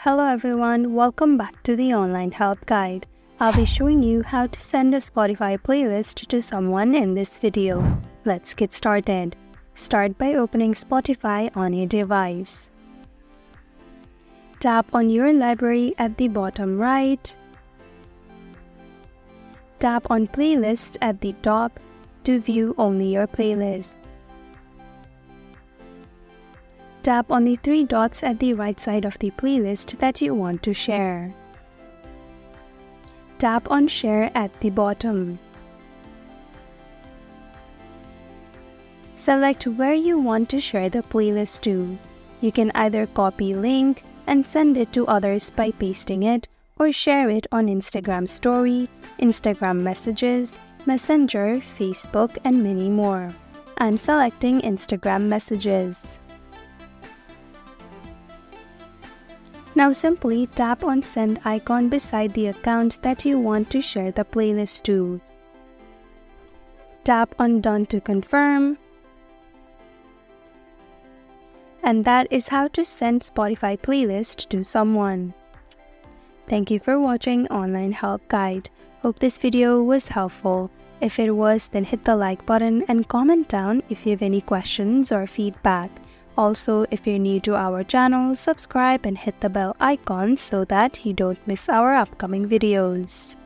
Hello everyone, welcome back to the online help guide. I'll be showing you how to send a Spotify playlist to someone in this video. Let's get started. Start by opening Spotify on your device. Tap on your library at the bottom right. Tap on Playlists at the top to view only your playlists. Tap on the three dots at the right side of the playlist that you want to share. Tap on Share at the bottom. Select where you want to share the playlist to. You can either copy link and send it to others by pasting it, or share it on Instagram Story, Instagram Messages, Messenger, Facebook, and many more. I'm selecting Instagram Messages. Now simply tap on Send icon beside the account that you want to share the playlist to. Tap on Done to confirm. And that is how to send Spotify playlist to someone. Thank you for watching Online Help Guide. Hope this video was helpful. If it was, then hit the like button and comment down if you have any questions or feedback. Also, if you're new to our channel, subscribe and hit the bell icon so that you don't miss our upcoming videos.